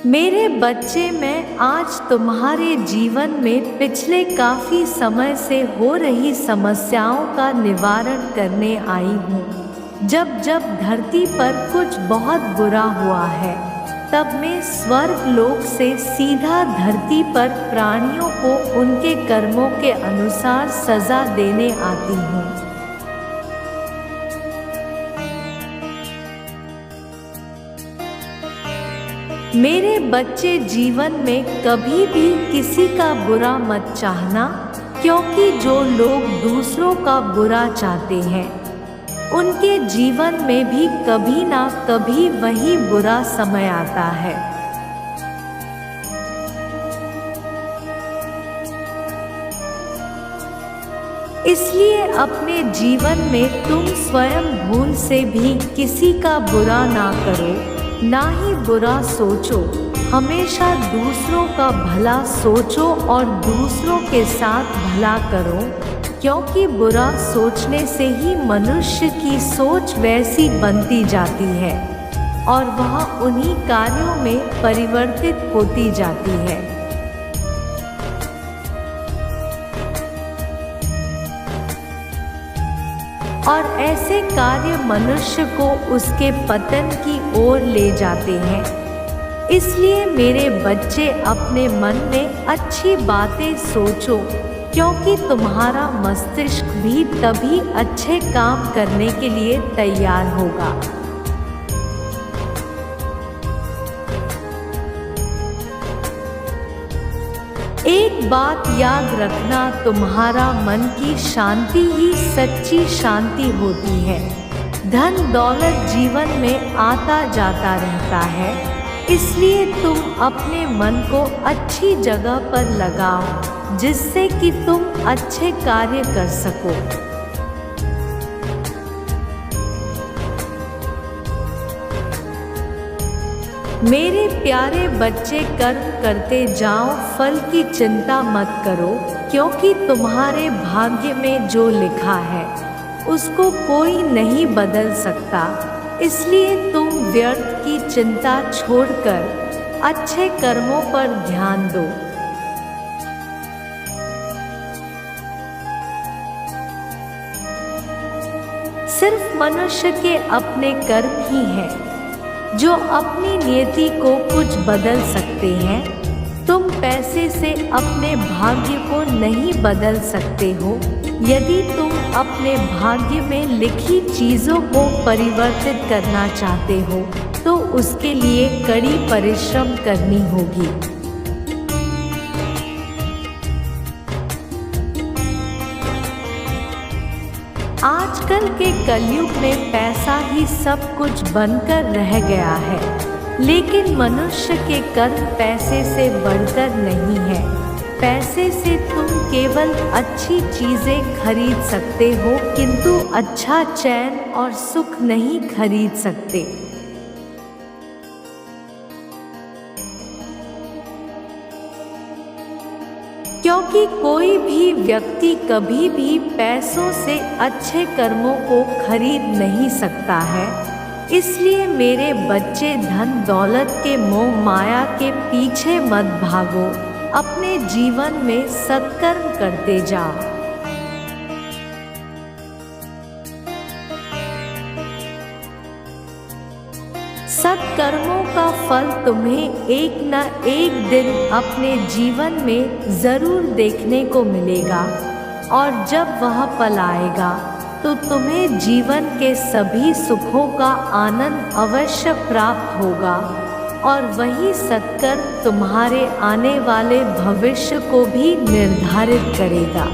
मेरे बच्चे, मैं आज तुम्हारे जीवन में पिछले काफ़ी समय से हो रही समस्याओं का निवारण करने आई हूँ। जब जब धरती पर कुछ बहुत बुरा हुआ है, तब मैं स्वर्ग लोक से सीधा धरती पर प्राणियों को उनके कर्मों के अनुसार सजा देने आती हूँ। मेरे बच्चे, जीवन में कभी भी किसी का बुरा मत चाहना, क्योंकि जो लोग दूसरों का बुरा चाहते हैं, उनके जीवन में भी कभी ना कभी वही बुरा समय आता है। इसलिए अपने जीवन में तुम स्वयं भूल से भी किसी का बुरा ना करो, ना ही बुरा सोचो। हमेशा दूसरों का भला सोचो और दूसरों के साथ भला करो, क्योंकि बुरा सोचने से ही मनुष्य की सोच वैसी बनती जाती है और वह उन्हीं कार्यों में परिवर्तित होती जाती है। और ऐसे कार्य मनुष्य को उसके पतन की ओर ले जाते हैं। इसलिए मेरे बच्चे, अपने मन में अच्छी बातें सोचो, क्योंकि तुम्हारा मस्तिष्क भी तभी अच्छे काम करने के लिए तैयार होगा। एक बात याद रखना, तुम्हारा मन की शांति ही सच्ची शांति होती है। धन दौलत जीवन में आता जाता रहता है, इसलिए तुम अपने मन को अच्छी जगह पर लगाओ, जिससे कि तुम अच्छे कार्य कर सको। मेरे प्यारे बच्चे, कर्म करते जाओ, फल की चिंता मत करो, क्योंकि तुम्हारे भाग्य में जो लिखा है उसको कोई नहीं बदल सकता। इसलिए तुम व्यर्थ की चिंता छोड़कर अच्छे कर्मों पर ध्यान दो। सिर्फ मनुष्य के अपने कर्म ही हैं जो अपनी नियति को कुछ बदल सकते हैं। तुम पैसे से अपने भाग्य को नहीं बदल सकते हो। यदि तुम अपने भाग्य में लिखी चीज़ों को परिवर्तित करना चाहते हो, तो उसके लिए कड़ी परिश्रम करनी होगी। आजकल के कलयुग में पैसा ही सब कुछ बनकर रह गया है, लेकिन मनुष्य के कर्म पैसे से बढ़कर नहीं है। पैसे से तुम केवल अच्छी चीज़ें खरीद सकते हो, किंतु अच्छा चैन और सुख नहीं खरीद सकते। क्योंकि कोई भी व्यक्ति कभी भी पैसों से अच्छे कर्मों को खरीद नहीं सकता है। इसलिए मेरे बच्चे, धन दौलत के मोह माया के पीछे मत भागो, अपने जीवन में सत्कर्म करते जाओ। सत्कर्मों का फल तुम्हें एक न एक दिन अपने जीवन में ज़रूर देखने को मिलेगा, और जब वह पल आएगा तो तुम्हें जीवन के सभी सुखों का आनंद अवश्य प्राप्त होगा, और वही सत्कर्म तुम्हारे आने वाले भविष्य को भी निर्धारित करेगा।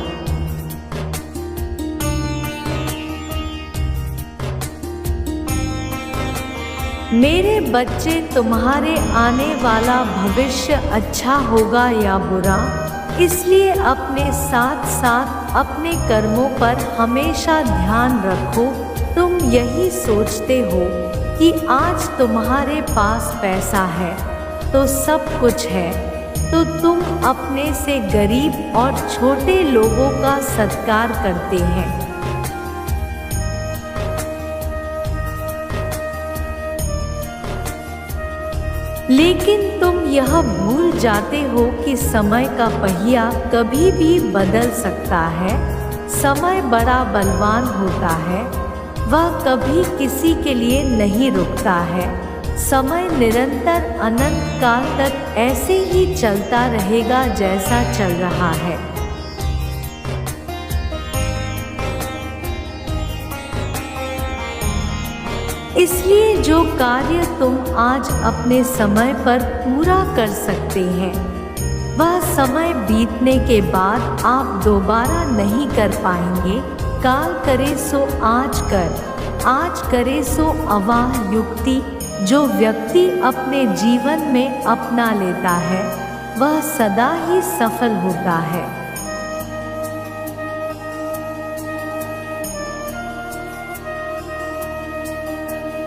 मेरे बच्चे, तुम्हारे आने वाला भविष्य अच्छा होगा या बुरा, इसलिए अपने साथ साथ अपने कर्मों पर हमेशा ध्यान रखो। तुम यही सोचते हो कि आज तुम्हारे पास पैसा है तो सब कुछ है, तो तुम अपने से गरीब और छोटे लोगों का सत्कार करते हैं। लेकिन तुम यह भूल जाते हो कि समय का पहिया कभी भी बदल सकता है। समय बड़ा बलवान होता है, वह कभी किसी के लिए नहीं रुकता है। समय निरंतर अनंत काल तक ऐसे ही चलता रहेगा जैसा चल रहा है। इसलिए जो कार्य तुम आज अपने समय पर पूरा कर सकते हैं, वह समय बीतने के बाद आप दोबारा नहीं कर पाएंगे। काल करे सो आज कर, आज करे सो अवाह युक्ति जो व्यक्ति अपने जीवन में अपना लेता है, वह सदा ही सफल होता है।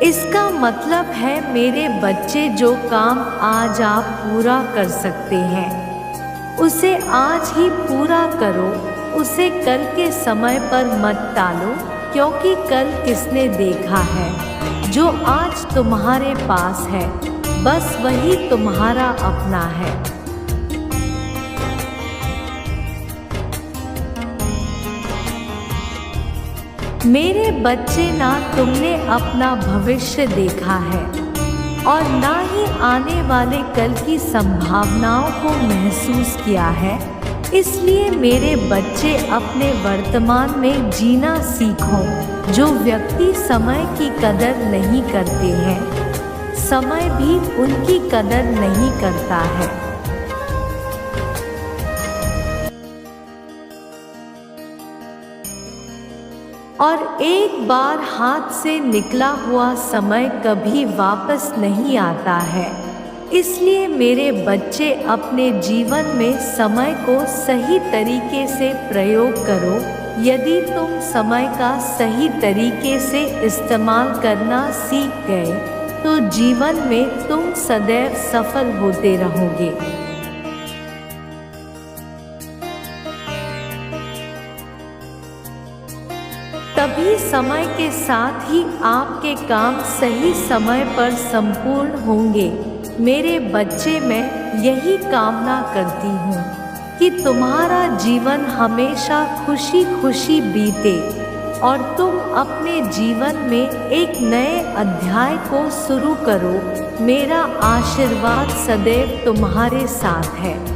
इसका मतलब है मेरे बच्चे, जो काम आज आप पूरा कर सकते हैं, उसे आज ही पूरा करो। उसे कल के समय पर मत टालो, क्योंकि कल किसने देखा है। जो आज तुम्हारे पास है, बस वही तुम्हारा अपना है। मेरे बच्चे, ना तुमने अपना भविष्य देखा है और ना ही आने वाले कल की संभावनाओं को महसूस किया है। इसलिए मेरे बच्चे, अपने वर्तमान में जीना सीखो। जो व्यक्ति समय की कदर नहीं करते हैं, समय भी उनकी कदर नहीं करता है। और एक बार हाथ से निकला हुआ समय कभी वापस नहीं आता है। इसलिए मेरे बच्चे, अपने जीवन में समय को सही तरीके से प्रयोग करो। यदि तुम समय का सही तरीके से इस्तेमाल करना सीख गए, तो जीवन में तुम सदैव सफल होते रहोगे। तभी समय के साथ ही आपके काम सही समय पर संपूर्ण होंगे। मेरे बच्चे, मैं यही कामना करती हूँ कि तुम्हारा जीवन हमेशा खुशी खुशी बीते और तुम अपने जीवन में एक नए अध्याय को शुरू करो। मेरा आशीर्वाद सदैव तुम्हारे साथ है।